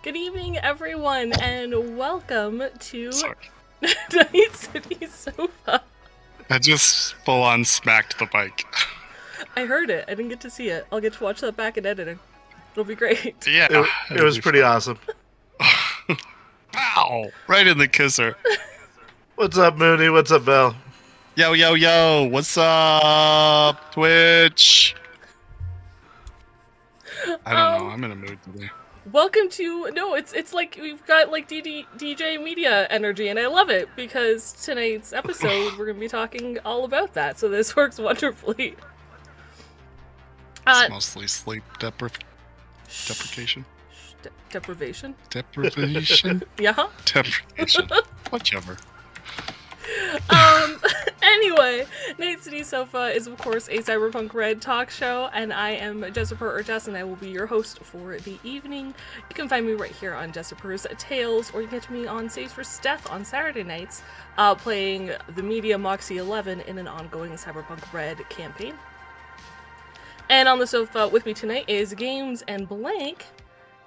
Good evening, everyone, and welcome to Night City Sofa. I just full-on smacked the bike. I heard it. I didn't get to see it. I'll get to watch that back in editing. It'll be great. Yeah, it was pretty awesome. Pow! Right in the kisser. What's up, Mooney? What's up, Val? Yo, yo, yo! What's up, Twitch? I don't know. I'm in a mood today. Welcome to it's like we've got like DJ media energy, and I love it because tonight's episode we're gonna be talking all about that. So this works wonderfully. It's mostly sleep deprivation. Deprivation. Deprivation. Yeah. Deprivation. Whichever. Anyway, Night City Sofa is of course a Cyberpunk RED talk show, and I am Jessiper or Jess, and I will be your host for the evening. You can find me right here on Jessiper's Tales, or you can get me on Saves for Death on Saturday nights, playing the Media Moxie 11 in an ongoing Cyberpunk RED campaign. And on the sofa with me tonight is Games and Blank.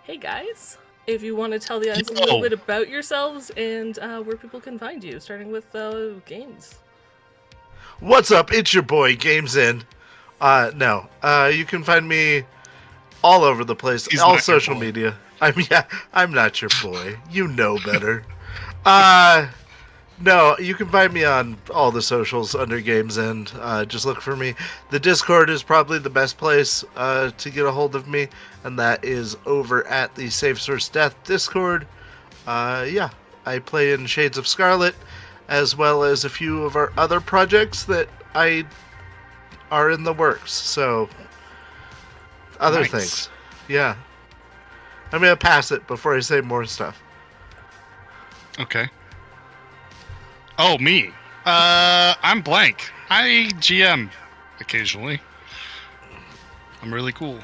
Hey guys. If you want to tell the audience a little bit about yourselves and where people can find you, starting with Games. What's up? It's your boy, Games In. You can find me all over the place, all social media. I'm not your boy. You know better. No, you can find me on all the socials under Games In. Just look for me. The Discord is probably the best place to get a hold of me, and that is over at the Safe Source Death Discord. I play in Shades of Scarlet, as well as a few of our other projects that are in the works. So, other things. Yeah. I'm going to pass it before I say more stuff. Okay. Oh, me. I'm Blank. I GM occasionally. I'm really cool.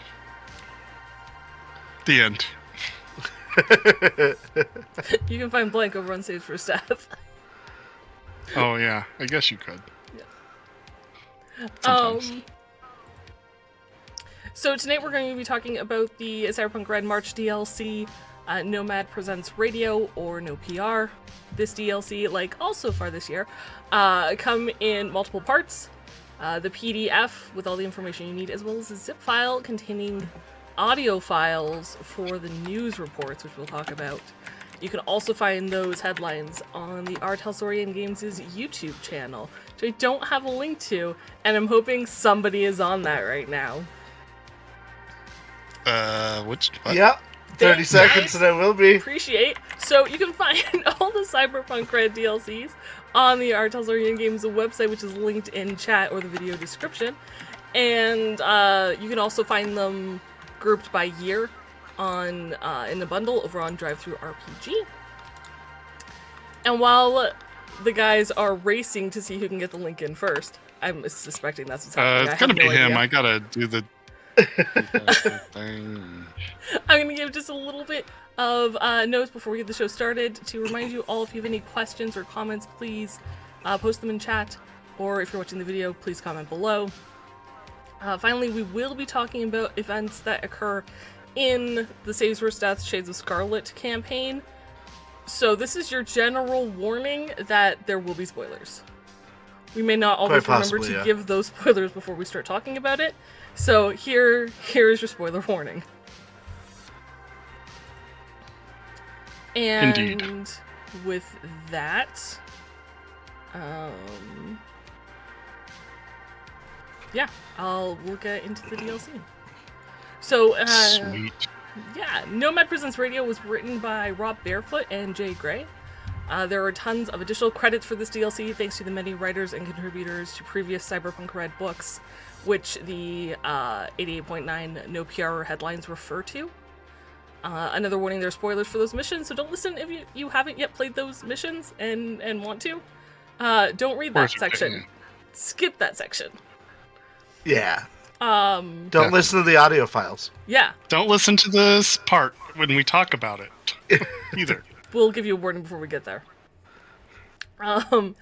The end. You can find Blank over on Saves for Death. Oh, yeah. I guess you could. Yeah. So tonight we're going to be talking about the Cyberpunk RED March DLC, Nomad Presents Radio, or NoPR. This DLC, like all so far this year, come in multiple parts. The PDF with all the information you need, as well as a zip file containing audio files for the news reports, which we'll talk about. You can also find those headlines on the Talsorian Games' YouTube channel, which I don't have a link to, and I'm hoping somebody is on that right now. What? Yeah. 30 seconds and I will be. Appreciate. So you can find all the Cyberpunk RED DLCs on the Talsorian Games website, which is linked in chat or the video description. And you can also find them grouped by year on in the bundle over on DriveThruRPG. And while the guys are racing to see who can get the link in first, I'm suspecting that's what's happening. It's gonna be him. I gotta do the I'm going to give just a little bit of notes before we get the show started to remind you all, if you have any questions or comments, please post them in chat, or if you're watching the video, please comment below. Finally, we will be talking about events that occur in the Saves for Death Shades of Scarlet campaign. So this is your general warning that there will be spoilers. We may not always remember to give those spoilers before we start talking about it. So here is your spoiler warning. And indeed. With that, we'll get into the DLC. So, sweet. Yeah, Nomad Presents Radio was written by Rob Barefoot and Jay Gray. There are tons of additional credits for this DLC thanks to the many writers and contributors to previous Cyberpunk RED books, which the 88.9 NoPR Headlines refer to. Another warning, there are spoilers for those missions, so don't listen if you haven't yet played those missions and want to. Don't read that section. Skip that section. Yeah. Don't listen to the audio files. Yeah. Don't listen to this part when we talk about it either. We'll give you a warning before we get there.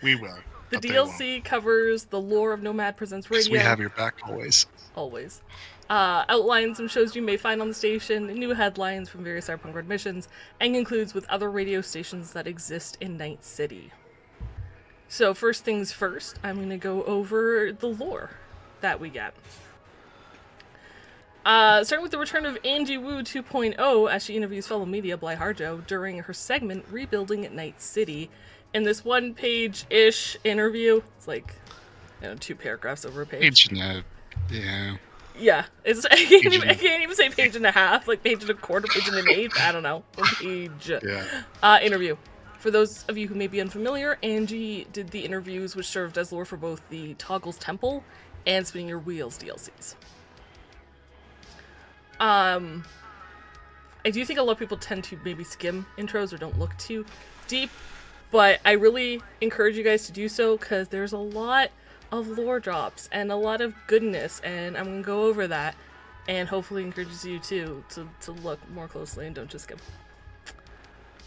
We will. The But they won't. DLC covers the lore of Nomad Presents 'Cause Radio. we have your back always. Always. Outlines some shows you may find on the station, new headlines from various Cyberpunk RED missions, and concludes with other radio stations that exist in Night City. So first things first, I'm going to go over the lore that we get. Starting with the return of Angie Wu 2.0 as she interviews fellow media Bly Harjo during her segment Rebuilding at Night City. In this one-page-ish interview, it's like, 2 paragraphs over a page. Page and a, yeah. Yeah, I can't even say page and a half, like page and a quarter, page and an eighth, I don't know. One page interview. For those of you who may be unfamiliar, Angie did the interviews which served as lore for both the Toggles Temple and Spinning Your Wheels DLCs. I do think a lot of people tend to maybe skim intros or don't look too deep, but I really encourage you guys to do so because there's a lot of lore drops and a lot of goodness, and I'm going to go over that and hopefully encourages you to look more closely and don't just skim.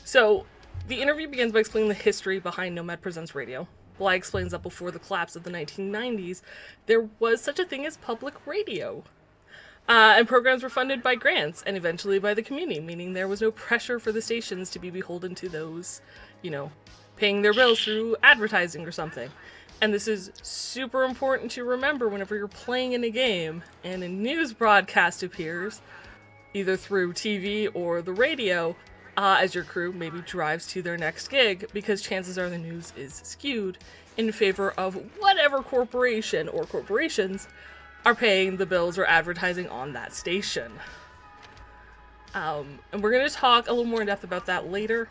So, the interview begins by explaining the history behind Nomad Presents Radio. Bly explains that before the collapse of the 1990s, there was such a thing as public radio. And programs were funded by grants and eventually by the community, meaning there was no pressure for the stations to be beholden to those, paying their bills through advertising or something. And this is super important to remember whenever you're playing in a game and a news broadcast appears, either through TV or the radio, as your crew maybe drives to their next gig, because chances are the news is skewed in favor of whatever corporation or corporations are paying the bills or advertising on that station. And we're going to talk a little more in depth about that later.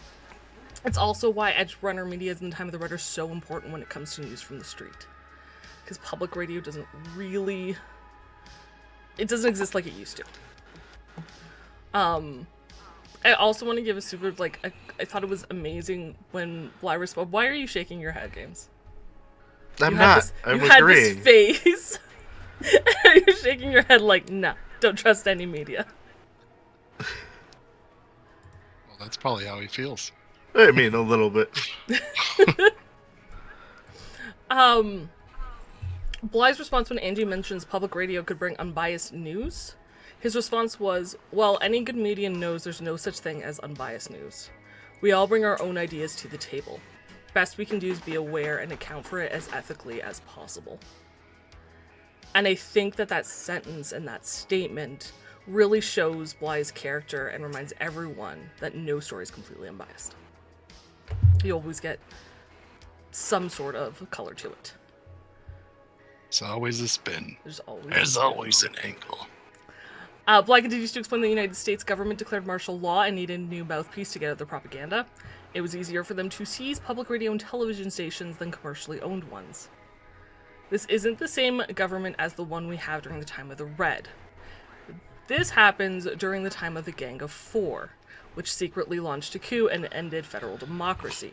It's also why Edge Runner Medias in the Time of the Red are so important when it comes to news from the street. Because public radio doesn't exist like it used to. I also want to give a super, I thought it was amazing when Bly responded, "Why are you shaking your head, Games?" I'm You not. I'm had agreeing. this face. You're shaking your head like, nah, don't trust any media. Well, that's probably how he feels. I mean, a little bit. Bly's response when Angie mentions public radio could bring unbiased news, his response was, well, any good media knows there's no such thing as unbiased news. We all bring our own ideas to the table. Best we can do is be aware and account for it as ethically as possible. And I think that sentence and that statement really shows Bly's character and reminds everyone that no story is completely unbiased. You always get some sort of color to it. It's always a spin. There's There's always an angle. Bly continues to explain the United States government declared martial law and needed a new mouthpiece to get out their propaganda. It was easier for them to seize public radio and television stations than commercially owned ones. This isn't the same government as the one we have during the time of the Red. This happens during the time of the Gang of Four, which secretly launched a coup and ended federal democracy.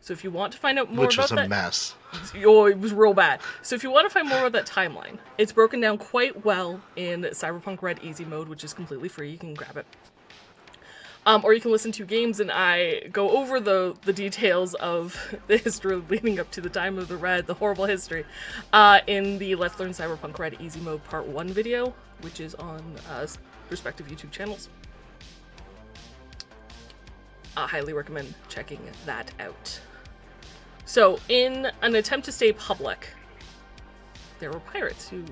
So if you want to find out more Which about was that... a mess. Oh, it was real bad. So if you want to find more about that timeline, it's broken down quite well in Cyberpunk RED Easy Mode, which is completely free. You can grab it. Or you can listen to Games and I go over the details of the history leading up to the time of the Red, the horrible history, in the Let's Learn Cyberpunk RED Easy Mode Part 1 video, which is on respective YouTube channels. I highly recommend checking that out. So, in an attempt to stay public, there were pirates who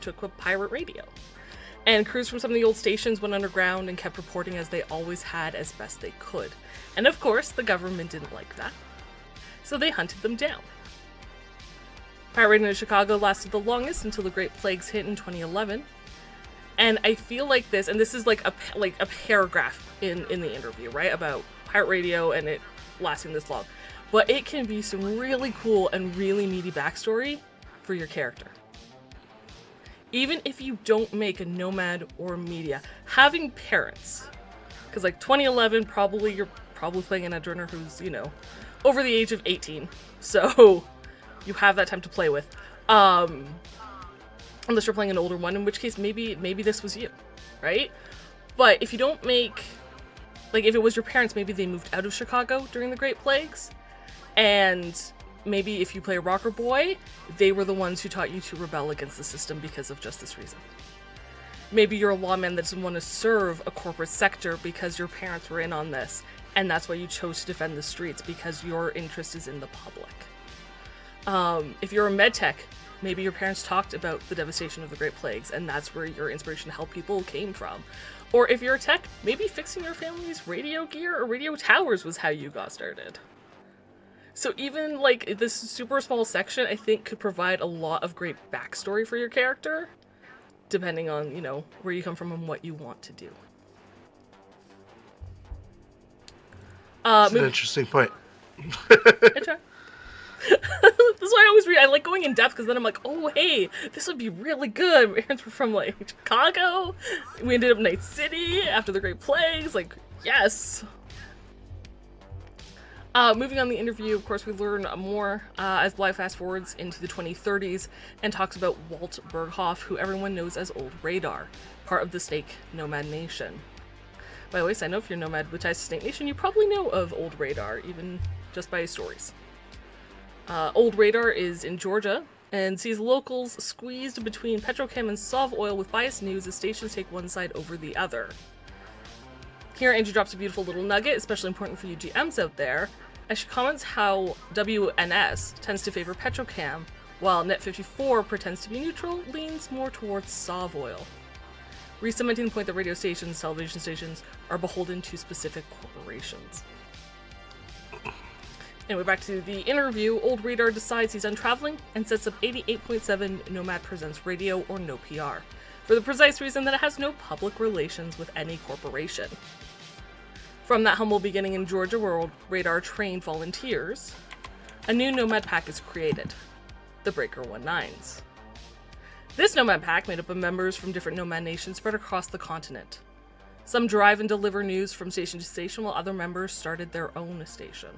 took a pirate radio. And crews from some of the old stations went underground and kept reporting as they always had as best they could. And of course, the government didn't like that. So they hunted them down. Pirate radio in Chicago lasted the longest until the Great Plagues hit in 2011. And I feel like this, and this is like a paragraph in the interview, right? About pirate radio and it lasting this long. But it can be some really cool and really meaty backstory for your character. Even if you don't make a Nomad or a media, having parents, because like 2011, you're probably playing an Edge Runner who's, over the age of 18, so you have that time to play with. Unless you're playing an older one, in which case maybe this was you, right? But if you don't make, if it was your parents, maybe they moved out of Chicago during the Great Plagues, and maybe if you play a rocker boy, they were the ones who taught you to rebel against the system because of just this reason. Maybe you're a lawman that doesn't want to serve a corporate sector because your parents were in on this, and that's why you chose to defend the streets, because your interest is in the public. If you're a medtech, maybe your parents talked about the devastation of the Great Plagues, and that's where your inspiration to help people came from. Or if you're a tech, maybe fixing your family's radio gear or radio towers was how you got started. So even like this super small section, I think, could provide a lot of great backstory for your character, depending on, you know, where you come from and what you want to do. That's an interesting point. That's why I always read. I like going in depth because then I'm like, oh, hey, this would be really good. My parents were from like Chicago. We ended up in Night City after the Great Plagues. Like, yes. Moving on the interview, of course, we learn more as Bly fast forwards into the 2030s and talks about Walt Berghoff, who everyone knows as Old Radar, part of the Snake Nomad Nation. By the way, I know if you're Nomad with ties to Snake Nation, you probably know of Old Radar, even just by his stories. Old Radar is in Georgia and sees locals squeezed between petrochem and Sov oil with biased news as stations take one side over the other. Here, Angie drops a beautiful little nugget, especially important for you GMs out there, as she comments how WNS tends to favor petrochem, while Net54 pretends to be neutral, leans more towards Sov oil. Re-cementing the point that radio stations, television stations, are beholden to specific corporations. Anyway, back to the interview, Old Radar decides he's done traveling and sets up 88.7 Nomad Presents Radio, or NoPR, for the precise reason that it has no public relations with any corporation. From that humble beginning in Georgia, where Old Radar trained volunteers, a new Nomad pack is created, the Breaker 19s. This Nomad pack, made up of members from different Nomad nations spread across the continent. Some drive and deliver news from station to station, while other members started their own station.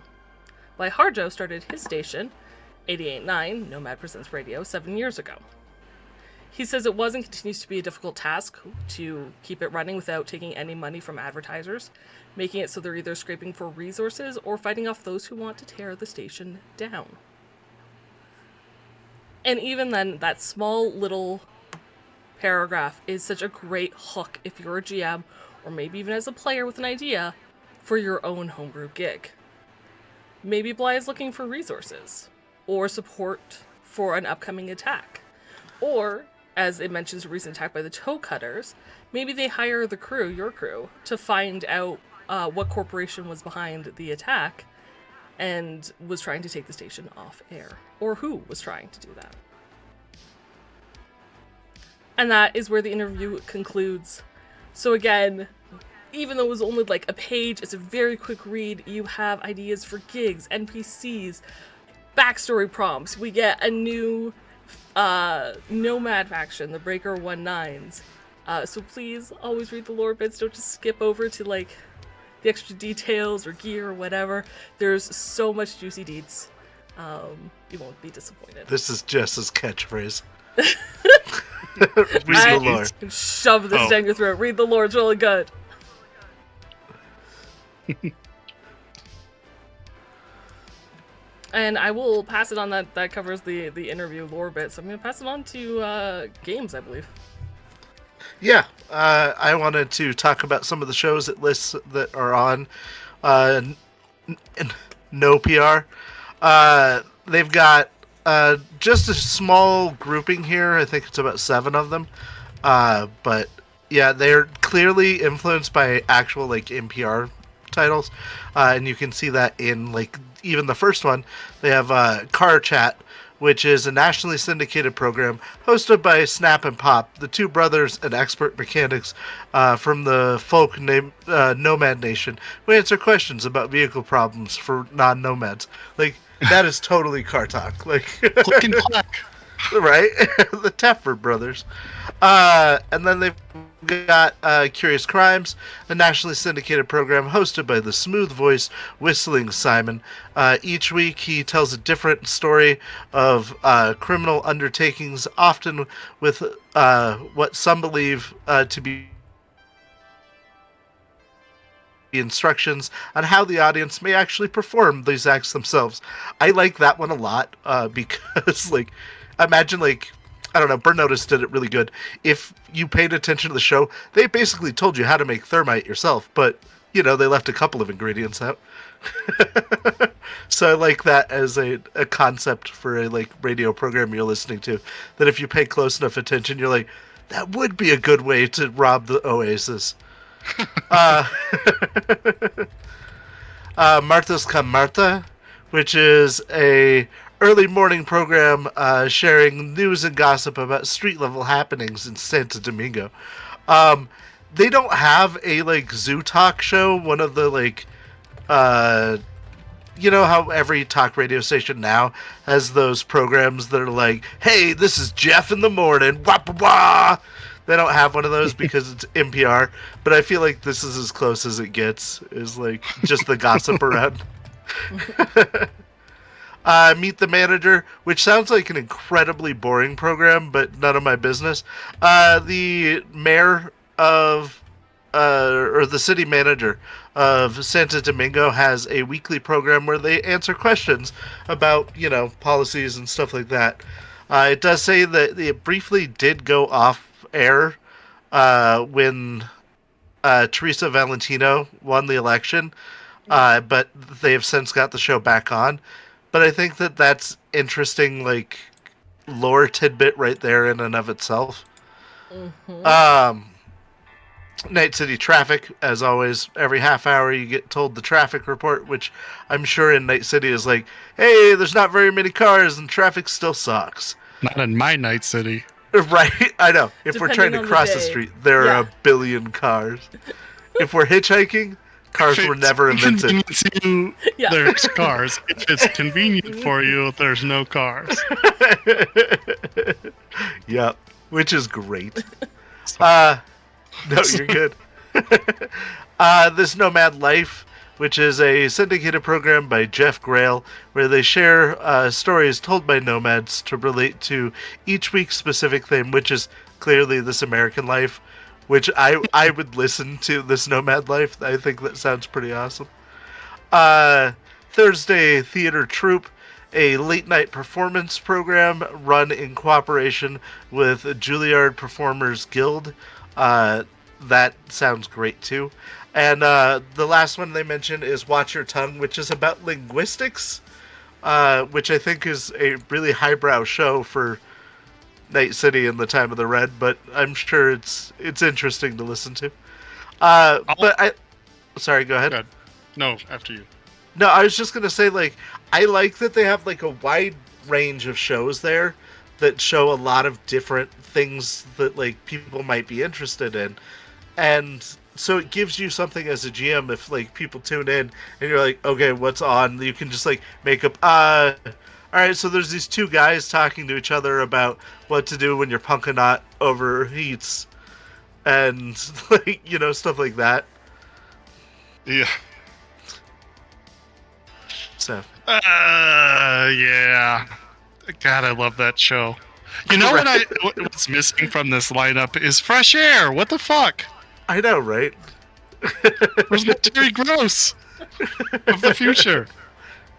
Bly Harjo started his station, 88.9 Nomad Presents Radio, 7 years ago. He says it was and continues to be a difficult task to keep it running without taking any money from advertisers, making it so they're either scraping for resources or fighting off those who want to tear the station down. And even then, that small little paragraph is such a great hook if you're a GM, or maybe even as a player with an idea, for your own homebrew gig. Maybe Bly is looking for resources, or support for an upcoming attack. Or, as it mentions a recent attack by the Toe Cutters, maybe they hire the crew, your crew, to find out what corporation was behind the attack and was trying to take the station off air, or who was trying to do that. And that is where the interview concludes. So again, even though it was only like a page, it's a very quick read. You have ideas for gigs, NPCs, backstory prompts. We get a new Nomad faction, the Breaker 19s. So please always read the lore bits. Don't just skip over to like the extra details or gear or whatever. There's so much juicy deets. You won't be disappointed. This is Jess's catchphrase. Read the lore. Shove this down your throat. Read the lore. It's really good. And I will pass it on. That covers the interview lore bit, so I'm going to pass it on to Games, I believe. Yeah, I wanted to talk about some of the shows it lists that are on NoPR. They've got just a small grouping here. I think it's about 7 of them. But yeah, they're clearly influenced by actual like NPR titles, and you can see that in like even the first one. They have Car Chat, which is a nationally syndicated program hosted by Snap and Pop, the two brothers and expert mechanics from the folk Nomad Nation, who answer questions about vehicle problems for non-nomads. Like, that is totally car talk. Like, Click and clack. Right? The Teffer brothers. And then they've got Curious Crimes, a nationally syndicated program hosted by the smooth-voiced, whistling Simon. Each week he tells a different story of criminal undertakings, often with what some believe to be instructions on how the audience may actually perform these acts themselves. I like that one a lot because, like, imagine, like, I don't know, Burn Notice did it really good. If you paid attention to the show, they basically told you how to make thermite yourself, but, you know, they left a couple of ingredients out. So I like that as a concept for a, like, radio program you're listening to, that if you pay close enough attention, you're like, that would be a good way to rob the Oasis. Marta's Con Marta, which is a early morning program sharing news and gossip about street level happenings in Santo Domingo. They don't have a, like, zoo talk show, one of the, like, you know how every talk radio station now has those programs that are like, hey, this is Jeff in the morning, wah, wah, wah. They don't have one of those because it's NPR, but I feel like this is as close as it gets, is, like, just the gossip around. Meet the Manager, which sounds like an incredibly boring program, but none of my business. The mayor of, or the city manager of Santo Domingo has a weekly program where they answer questions about, you know, policies and stuff like that. It does say that it briefly did go off air when Teresa Valentino won the election, but they have since got the show back on. But I think that that's interesting, like, lore tidbit right there in and of itself. Mm-hmm. Night City Traffic, as always, every half hour you get told the traffic report, which I'm sure in Night City is like, hey, there's not very many cars and traffic still sucks. Not in my Night City. Right, I know. If we're trying to Depending on cross the the day. street, there Yeah. are a billion cars. If we're hitchhiking, cars were never invented. Convenience you, Yeah. there's cars. If it's convenient for you, there's no cars. Yep, which is great. No, you're good. This Nomad Life, which is a syndicated program by Jeff Grail, where they share stories told by nomads to relate to each week's specific theme, which is clearly This American Life, which I would listen to This Nomad Life. I think that sounds pretty awesome. Thursday Theater Troupe, a late-night performance program run in cooperation with Juilliard Performers Guild. That sounds great, too. And the last one they mentioned is Watch Your Tongue, which is about linguistics, which I think is a really highbrow show for Night City in the time of the Red, but I'm sure it's interesting to listen to. Sorry, go ahead. Good. No, after you. No, I was just going to say, like, I like that they have, like, a wide range of shows there that show a lot of different things that, like, people might be interested in. And so it gives you something as a GM if, like, people tune in and you're like, okay, what's on? You can just, like, make up, all right, so there's these two guys talking to each other about what to do when your Punkanot overheats and, like, you know, stuff like that. Yeah. So. Yeah. God, I love that show. You know what's missing from this lineup is fresh air. What the fuck? I know, right? Where's my Terry Gross of the future?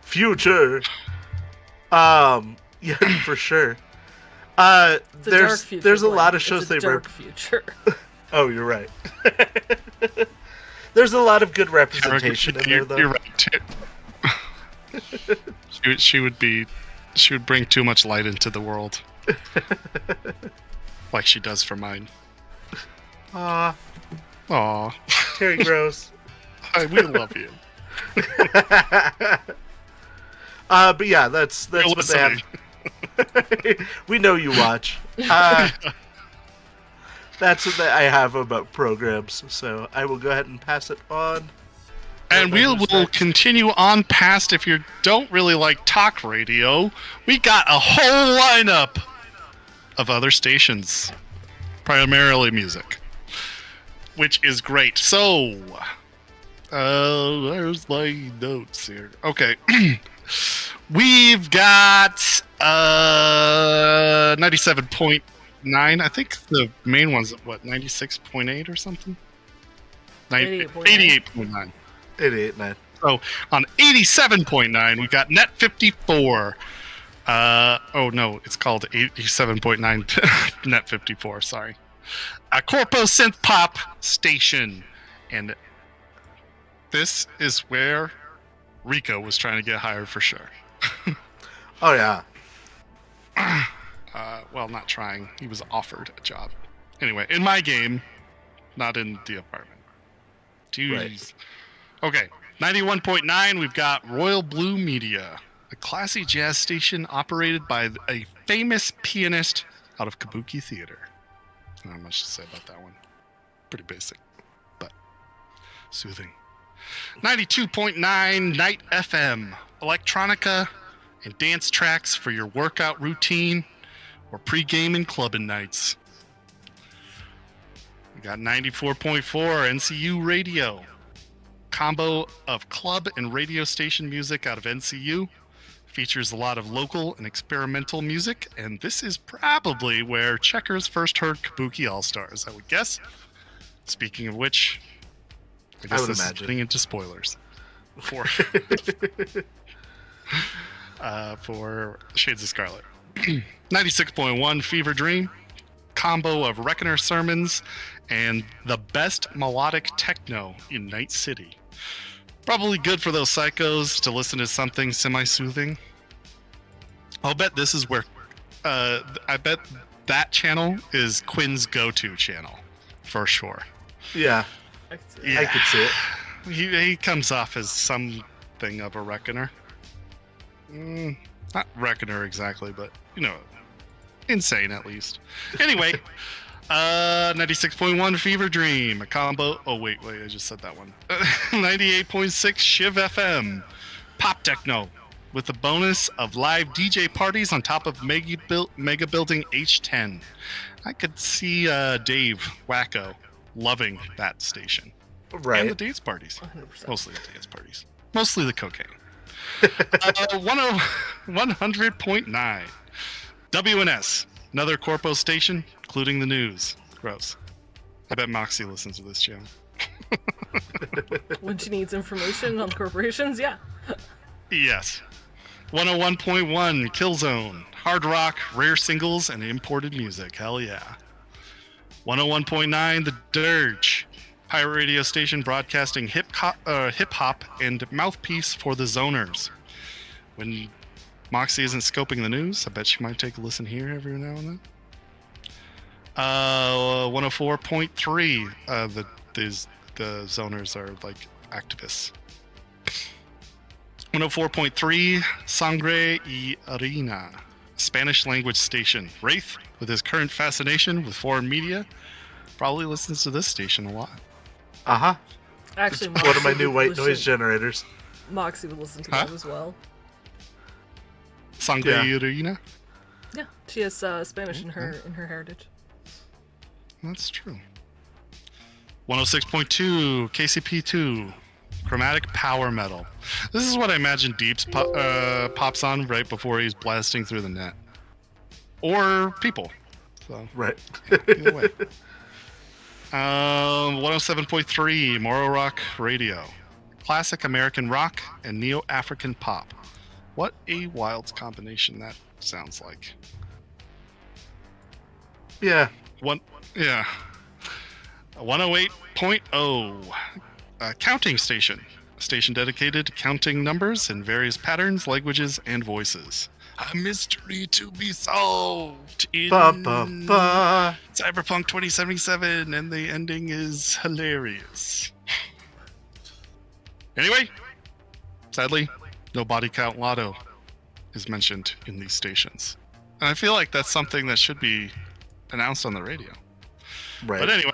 Future. Yeah, for sure. It's a dark future, there's a Blaine. lot of shows it's a they dark future. Oh, you're right. There's a lot of good representation in there, though. You're right. she would bring too much light into the world. Like she does for mine. Aw, Terry Gross. We love you. But yeah, that's what they have. We know you watch. That's what I have about programs, so I will go ahead and pass it on. And we will continue on past if you don't really like talk radio. We got a whole lineup of other stations, primarily music, which is great. So, there's my notes here. Okay. We've got 97.9. I think the main one's at what, 96.8 or something? 88.9. 88.9. 88.9. So on 87.9, we've got Net 54. Oh no, it's called 87.9 Net 54. Sorry, a Corpo Synth Pop station, and this is where Rico was trying to get hired for sure. Oh yeah. Well, not trying. He was offered a job. Anyway, in my game, not in the apartment. Jeez. Right. Okay, 91.9, we've got Royal Blue Media, a classy jazz station operated by a famous pianist out of Kabuki Theater. Not much to say about that one. Pretty basic, but soothing. 92.9 Night FM, electronica and dance tracks for your workout routine or pre-game and clubbing nights. We got 94.4 NCU Radio, combo of club and radio station music out of NCU. Features a lot of local and experimental music, and this is probably where Checkers first heard Kabuki All-Stars, I would guess. Speaking of which, I guess would this imagine. is getting into spoilers for for Shades of Scarlet. 96.1 Fever Dream, combo of Reckoner sermons and the best melodic techno in Night City. Probably good for those psychos to listen to something semi-soothing. I'll bet this is where I bet that channel is Quinn's go-to channel for sure. Yeah. I can see Yeah. I could see it. He comes off as something of a reckoner. Not reckoner exactly, but you know, insane at least. Anyway, 96.1 Fever Dream, a combo. Oh wait, I just said that one. 98.6 Shiv FM, pop techno, with the bonus of live DJ parties on top of Mega Building H10. I could see Dave Wacko loving that station. Right. And the dance parties. 100%. Mostly the dance parties. Mostly the cocaine. 100.9. WNS, another Corpo station, including the news. Gross. I bet Moxie listens to this channel. When she needs information on corporations, yeah. Yes. 101.1 Killzone, hard rock, rare singles, and imported music. Hell yeah. 101.9 The Dirge, pirate radio station broadcasting hip hop and mouthpiece for the zoners. When Moxie isn't scoping the news, I bet she might take a listen here every now and then. 104.3. The zoners are like activists. 104.3 Sangre y Arena, Spanish language station. Wraith, with his current fascination with foreign media, probably listens to this station a lot. Uh-huh. Actually, One of my Moxie new would white listen- noise generators. Moxie would listen to Huh? that as well. Sangre y Yeah. Arena? Yeah, she has Spanish in her heritage. That's true. 106.2 KCP2, chromatic power metal. This is what I imagine Deeps pops on right before he's blasting through the net. Or people. So, Right. either way. 107.3 Moro Rock Radio, classic American rock and neo-African pop. What a wild combination that sounds like. Yeah. Yeah. 108.0, a counting station. A station dedicated to counting numbers in various patterns, languages, and voices. A mystery to be solved in Ba, ba, ba. Cyberpunk 2077, and the ending is hilarious. Anyway, sadly, no body count lotto is mentioned in these stations. And I feel like that's something that should be announced on the radio. Right. But anyway,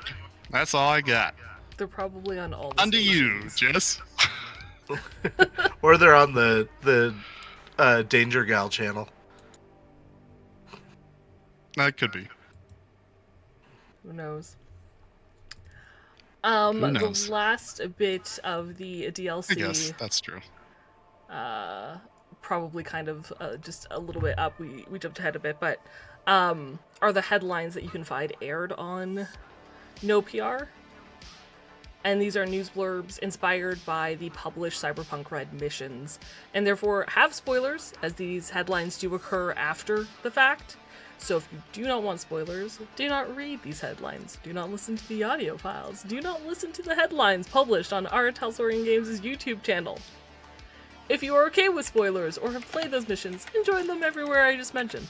that's all I got. They're probably on all the Unto you, stations. Jess. Or they're on the Danger Gal channel. That could be. Who knows? Who knows? The last bit of the I DLC, guess that's true. probably kind of just a little bit up. We jumped ahead a bit, but are the headlines that you can find aired on NoPR? and these are news blurbs inspired by the published Cyberpunk RED missions, and therefore have spoilers, as these headlines do occur after the fact. So if you do not want spoilers, do not read these headlines, do not listen to the audio files, do not listen to the headlines published on our Talsorian Games' YouTube channel. If you are okay with spoilers or have played those missions, enjoy them everywhere I just mentioned.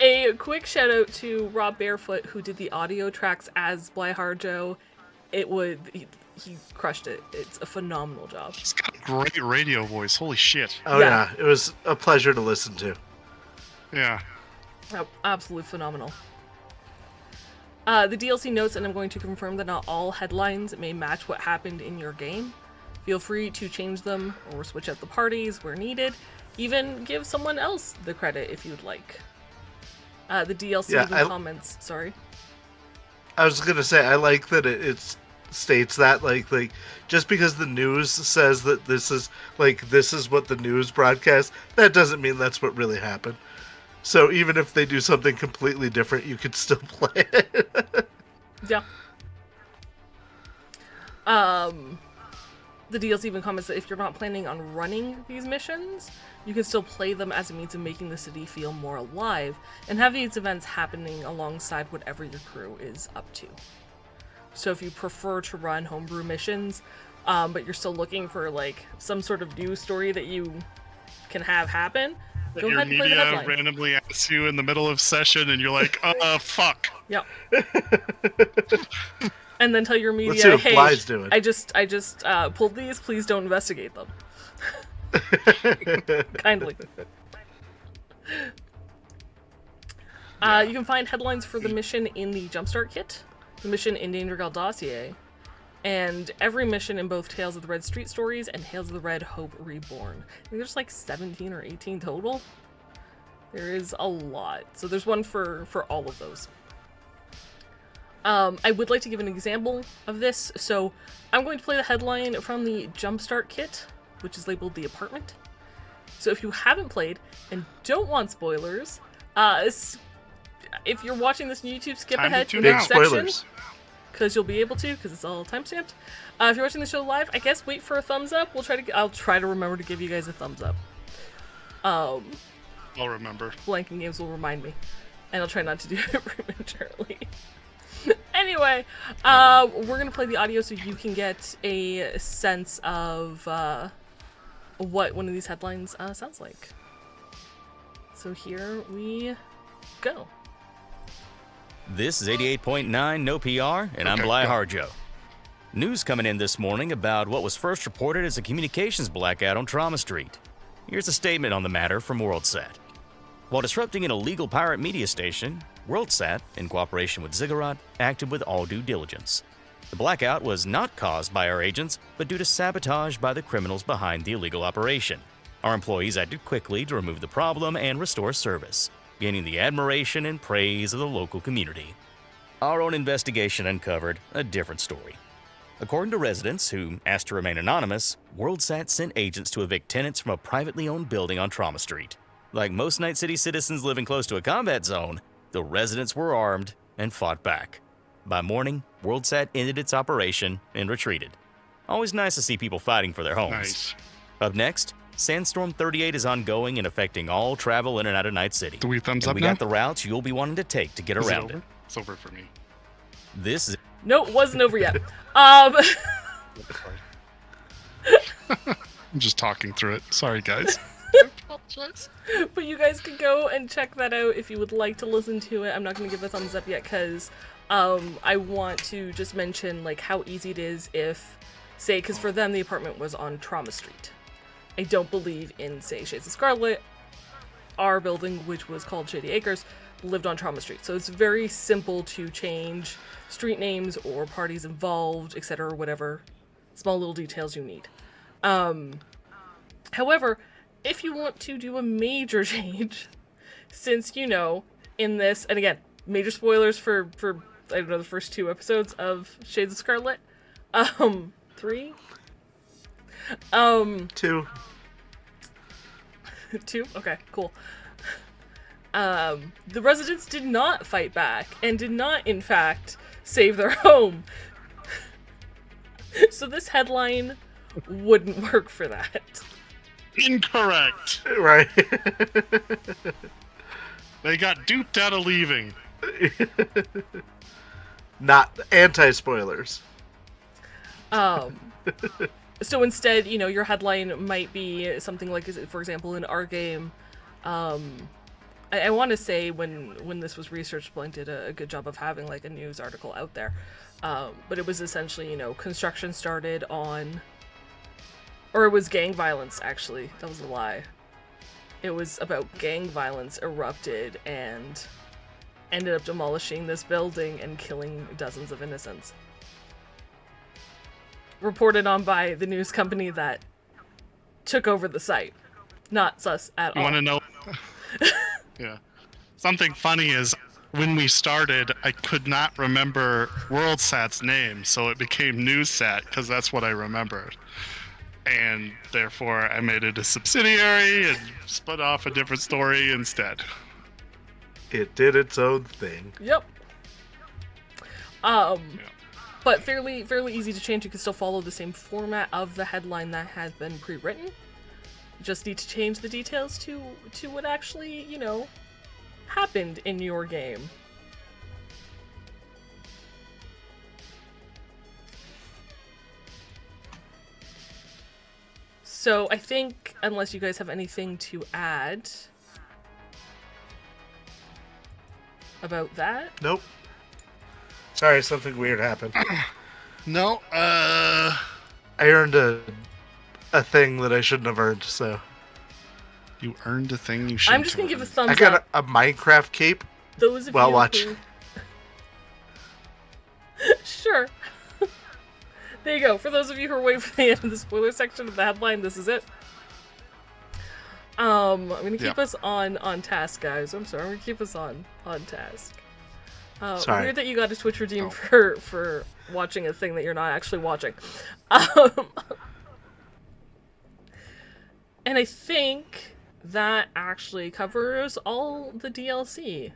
A quick shout out to Rob Barefoot, who did the audio tracks as Bly Harjo. He crushed it. It's a phenomenal job. He's got a great radio voice. Holy shit. Oh yeah, it was a pleasure to listen to. Yeah. Absolutely phenomenal. The DLC notes, and I'm going to confirm that not all headlines may match what happened in your game. Feel free to change them or switch out the parties where needed. Even give someone else the credit if you'd like. The DLC comments. Sorry. I was gonna say I like that it states that like just because the news says that this is what the news broadcast, that doesn't mean that's what really happened. So even if they do something completely different, you could still play it. Yeah. The DLC even comments that if you're not planning on running these missions, you can still play them as a means of making the city feel more alive, and have these events happening alongside whatever your crew is up to. So if you prefer to run homebrew missions, but you're still looking for like some sort of news story that you can have happen, go ahead and play the headline. Randomly asks you in the middle of session, and you're like, fuck. Yep. And then tell your media, Let's see what hey, Bly's doing. I just pulled these, please don't investigate them. Kindly. You can find headlines for the mission in the Jumpstart kit, the mission in Danger Gal dossier, and every mission in both Tales of the Red Street Stories and Tales of the Red Hope Reborn. I think there's like 17 or 18 total. There is a lot. So there's one for all of those. I would like to give an example of this. So I'm going to play the headline from the Jumpstart kit, which is labeled The Apartment. So if you haven't played and don't want spoilers, if you're watching this on YouTube, skip ahead to the next section, because you'll be able to, because it's all timestamped. If you're watching the show live, I guess wait for a thumbs up. I'll try to remember to give you guys a thumbs up. I'll remember. Blanking Games will remind me, and I'll try not to do it prematurely. Anyway, we're gonna play the audio so you can get a sense of what one of these headlines sounds like. So here we go. This is 88.9 NoPR, and I'm Bly Harjo. News coming in this morning about what was first reported as a communications blackout on Trauma Street. Here's a statement on the matter from WorldSat. While disrupting an illegal pirate media station, WorldSat, in cooperation with Ziggurat, acted with all due diligence. The blackout was not caused by our agents, but due to sabotage by the criminals behind the illegal operation. Our employees acted quickly to remove the problem and restore service, gaining the admiration and praise of the local community. Our own investigation uncovered a different story. According to residents who asked to remain anonymous, WorldSat sent agents to evict tenants from a privately owned building on Trauma Street. Like most Night City citizens living close to a combat zone, the residents were armed and fought back. By morning, WorldSat ended its operation and retreated. Always nice to see people fighting for their homes. Nice. Up next, Sandstorm 38 is ongoing and affecting all travel in and out of Night City. Do we thumbs and up we now? got the routes you'll be wanting to take to get around it. It's over for me. This is... No, it wasn't over yet. I'm just talking through it. Sorry, guys. But you guys can go and check that out if you would like to listen to it. I'm not going to give a thumbs up yet because I want to just mention like how easy it is if, say, because for them the apartment was on Trauma Street. I don't believe in, say, Shades of Scarlet. Our building, which was called Shady Acres, lived on Trauma Street. So it's very simple to change street names or parties involved, etc., whatever small little details you need. However, if you want to do a major change, since, you know, in this, and again, major spoilers for I don't know, the first 2 episodes of Shades of Scarlet. 3? 2. 2? Okay, cool. The residents did not fight back, and did not, in fact, save their home. So this headline wouldn't work for that. Incorrect. Right. They got duped out of leaving. Not anti-spoilers. So instead, your headline might be something like, for example, in our game, I want to say when this was researched, Blank did a good job of having like a news article out there. But it was essentially, construction started on, or it was gang violence, actually. That was a lie. It was about gang violence erupted and ended up demolishing this building and killing dozens of innocents. Reported on by the news company that took over the site. Not sus at all. You want to know? Yeah. Something funny is, when we started, I could not remember WorldSat's name, so it became NewsSat, because that's what I remembered. And therefore, I made it a subsidiary and split off a different story instead. It did its own thing. Yep. But fairly easy to change. You can still follow the same format of the headline that has been pre-written. Just need to change the details to what actually, happened in your game. So I think, unless you guys have anything to add about that. Nope. Sorry, something weird happened. No, I earned a thing that I shouldn't have earned, so. You earned a thing you shouldn't. I'm just gonna give a thumbs I up. got a Minecraft cape. Those of Well, you watch. who... Sure. There you go. For those of you who are waiting for the end of the spoiler section of the headline, this is it. I'm gonna keep us on task, guys. I'm sorry. I'm gonna keep us on task. Sorry. Weird that you got a Twitch redeem for watching a thing that you're not actually watching. And I think that actually covers all the DLC.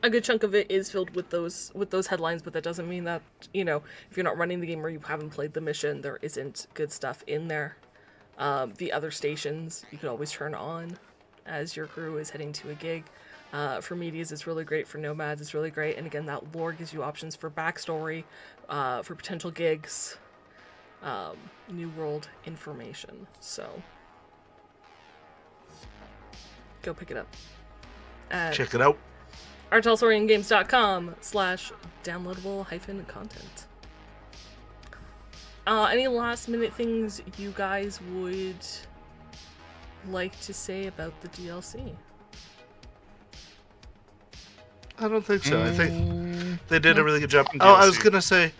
A good chunk of it is filled with those headlines, but that doesn't mean that, if you're not running the game or you haven't played the mission, there isn't good stuff in there. The other stations you can always turn on as your crew is heading to a gig. For medias, it's really great. For nomads, it's really great. And again, that lore gives you options for backstory, for potential gigs, new world information. So go pick it up. Check it out. Talsoriangames.com/downloadable-content. Any last minute things you guys would like to say about the DLC? I don't think so. I think they did a really good job. DLC. Oh, I was going to say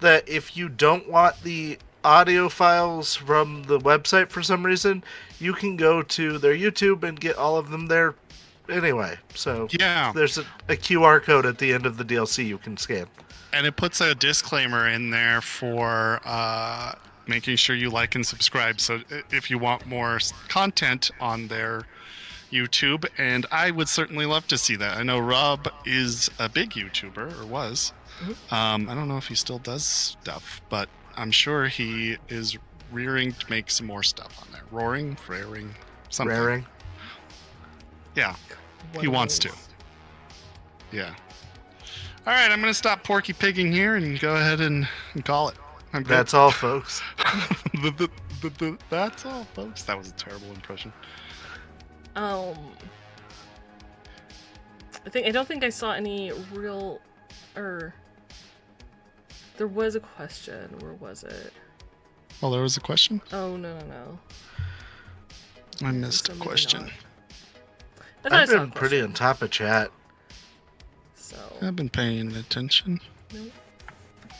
that if you don't want the audio files from the website for some reason, you can go to their YouTube and get all of them there anyway. So Yeah. there's a QR code at the end of the DLC you can scan. And it puts a disclaimer in there for making sure you like and subscribe. So if you want more content on their YouTube, and I would certainly love to see that. I know Rob is a big YouTuber, or was. I don't know if he still does stuff, but I'm sure he is rearing to make some more stuff on there. Raring, something. Raring. Yeah, One he of wants those. to. Yeah. All right, I'm going to stop porky pigging here and go ahead and call it. I'm good. That's all, folks. That's all, folks. That was a terrible impression. I don't think I saw any real, or there was a question. Where was it? Oh, there was a question? Oh, no. I missed So a maybe question. not. I thought I I've saw a been pretty question. on top of chat. So, I've been paying attention.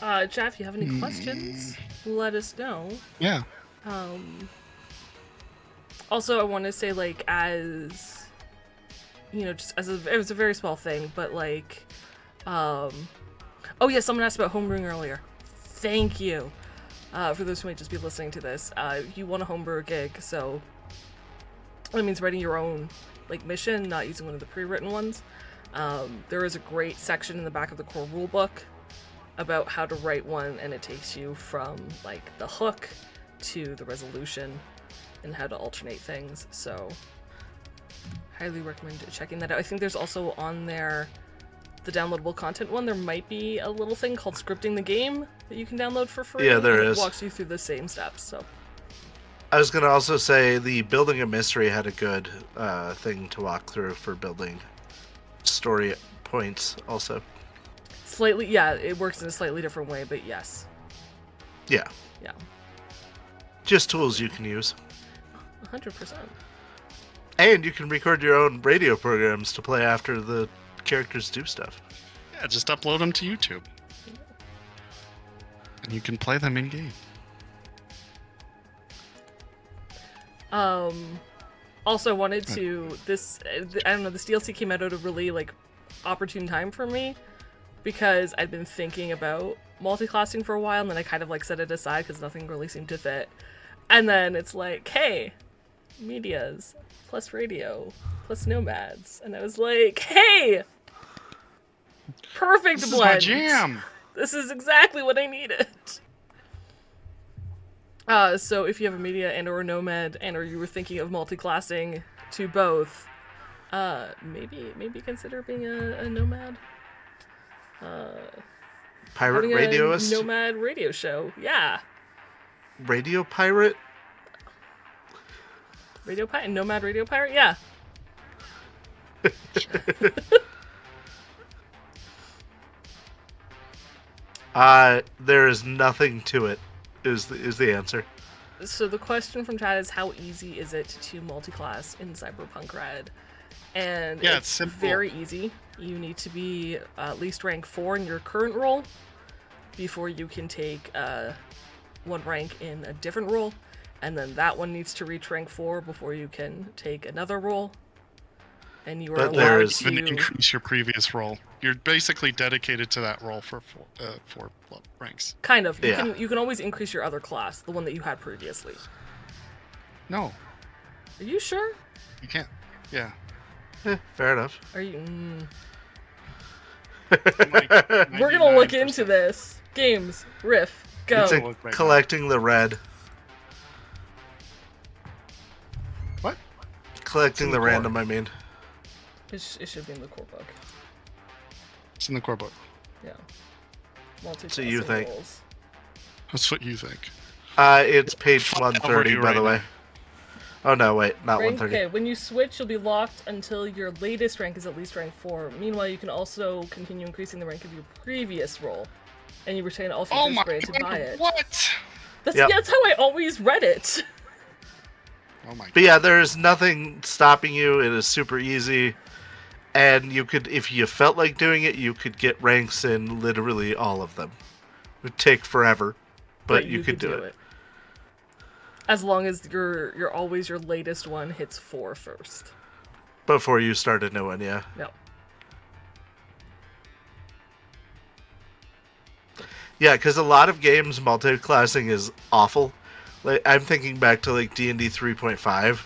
Jeff, if you have any questions, let us know. Yeah. Also, I want to say, like, as just as it was a very small thing, but like, oh yeah, someone asked about homebrewing earlier. Thank you. For those who might just be listening to this, you want a homebrew gig, so that means writing your own like mission, not using one of the pre-written ones. There is a great section in the back of the core rulebook about how to write one, and it takes you from like the hook to the resolution and how to alternate things. So highly recommend checking that out. I think there's also on there the downloadable content one. There might be a little thing called Scripting the Game that you can download for free. Yeah, there and is. It walks you through the same steps. So I was going to also say the Building a Mystery had a good thing to walk through for building story points also. slightly, yeah, it works in a slightly different way, but yes. Yeah. Yeah. Just tools you can use. 100%. And you can record your own radio programs to play after the characters do stuff. Yeah, just upload them to YouTube. And you can play them in game. Also wanted to, I don't know, this DLC came out at a really, like, opportune time for me, because I'd been thinking about multi-classing for a while, and then I kind of, like, set it aside because nothing really seemed to fit. And then it's like, hey, medias, plus radio, plus nomads. And I was like, hey! Perfect This blend! is my jam! This is exactly what I needed! So if you have a media and or a nomad and or you were thinking of multi-classing to both, maybe consider being a nomad. Pirate Having radioist? a nomad radio show. Yeah. Radio pirate? Nomad radio pirate? Yeah. There is nothing to it, is the answer. So the question from chat is, how easy is it to multi-class in Cyberpunk RED? And Yeah, it's simple. very easy. You need to be at least rank 4 in your current role before you can take one rank in a different role, and then that one needs to reach rank 4 before you can take another role. And you are But allowed there's to Even increase your previous role. You're basically dedicated to that role for four ranks. kind of. Yeah. You can always increase your other class, the one that you had previously. No, Are you sure? you can't. Yeah. Fair enough. Are you? Like We're gonna look 99%. into this. Games, riff, go. It's Look right collecting the red. What? Collecting in the the core. random, I mean. It should be in the core book. It's in the core book. Yeah. So you think? Roles. That's what you think. It's page Fuck, 130, I'm by the already way. Oh, no, wait. Not Rank, 130. okay, when you switch, you'll be locked until your latest rank is at least rank 4. Meanwhile, you can also continue increasing the rank of your previous role, and you retain all Oh features my granted by god! it. What? That's, Yep. yeah, that's how I always read it. Oh my. But yeah, there's nothing stopping you. It is super easy. And you could, if you felt like doing it, you could get ranks in literally all of them. It would take forever, but you could do it. As long as your always your latest one hits 4 first. Before you start a new one, yeah. Yep. Yeah, because a lot of games, multi-classing is awful. Like, I'm thinking back to like D&D 3.5.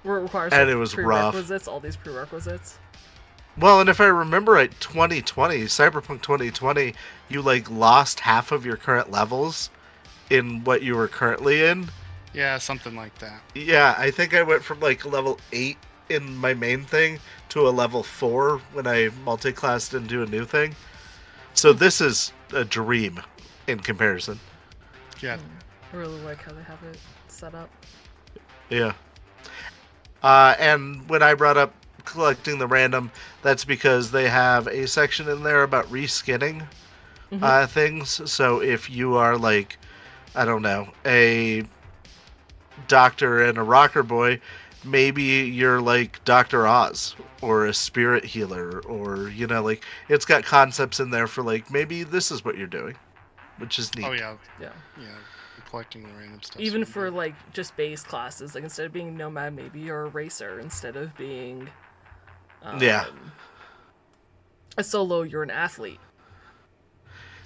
Where it requires And it was rough. prerequisites, all these prerequisites. Well, and if I remember right, 2020, Cyberpunk 2020, you like lost half of your current levels in what you were currently in. Yeah, something like that. Yeah, I think I went from like level 8 in my main thing to a level 4 when I multi-classed into a new thing. So this is a dream in comparison. Yeah. I really like how they have it set up. Yeah. And when I brought up collecting the random, that's because they have a section in there about reskinning things. So if you are like, I don't know, a doctor and a rocker boy, maybe you're like Dr. Oz or a spirit healer, or, you know, like it's got concepts in there for like, maybe this is what you're doing, which is neat. Oh yeah. Yeah. Yeah. Collecting the random stuff. Even for like just base classes, like instead of being nomad, maybe you're a racer. Instead of being Yeah. a solo, you're an athlete.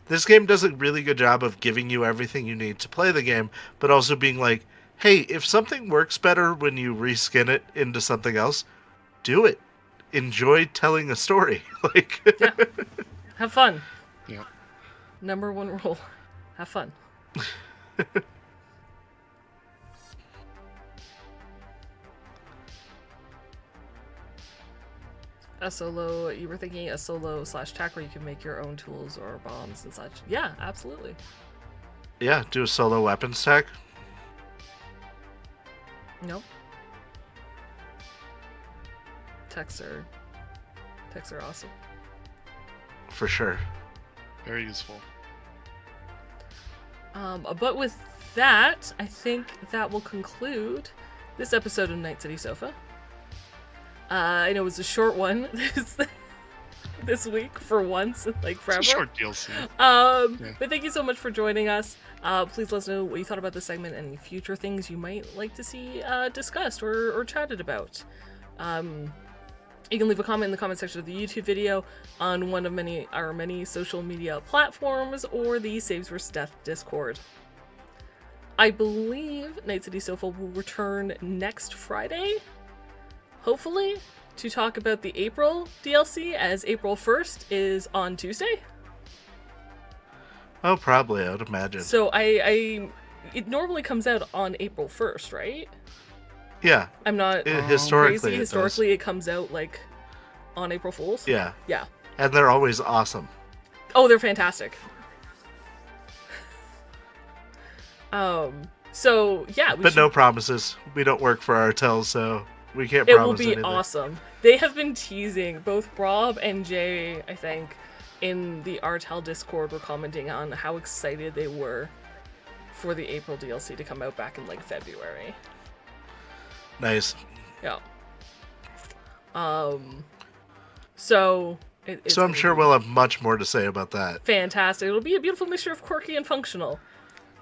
This game does a really good job of giving you everything you need to play the game, but also being like, hey, if something works better when you reskin it into something else, do it. enjoy telling a story. Like, Yeah. Have fun. Yeah. Number one rule. Have fun. You were thinking a solo/tack where you can make your own tools or bombs and such. Yeah, absolutely. yeah, do a solo weapons tech. Nope. Techs are awesome. For sure. Very useful. But with that, I think that will conclude this episode of Night City Sofa. I know it was a short one this week for once, like forever. It's a short DLC. But thank you so much for joining us. Please let us know what you thought about this segment and any future things you might like to see discussed or chatted about. You can leave a comment in the comment section of the YouTube video on one of our many social media platforms or the Saves vs. Death Discord. I believe Night City Sofa will return next Friday, hopefully, to talk about the April DLC, as April 1st is on Tuesday. Oh, probably, I would imagine. So it normally comes out on April 1st, right? Yeah. I'm not historically crazy. it Historically, it comes out like on April Fools. Yeah. Yeah. And they're always awesome. Oh, they're fantastic. So yeah, but no promises. We don't work for Artel, so we can't It promise will be anything. awesome. They have been teasing, both Rob and Jay, I think, in the Artel Discord were commenting on how excited they were for the April DLC to come out back in like February. Nice. Yeah. So So I'm sure we'll have much more to say about that. Fantastic. It'll be a beautiful mixture of quirky and functional.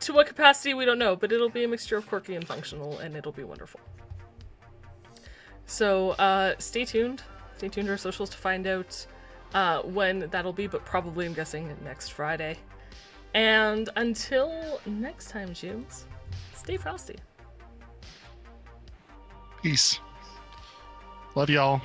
To what capacity, we don't know, but it'll be a mixture of quirky and functional, and it'll be wonderful. So, stay tuned. Stay tuned to our socials to find out when that'll be, but probably, I'm guessing, next Friday. And until next time, Jums, stay frosty. Peace. Love y'all.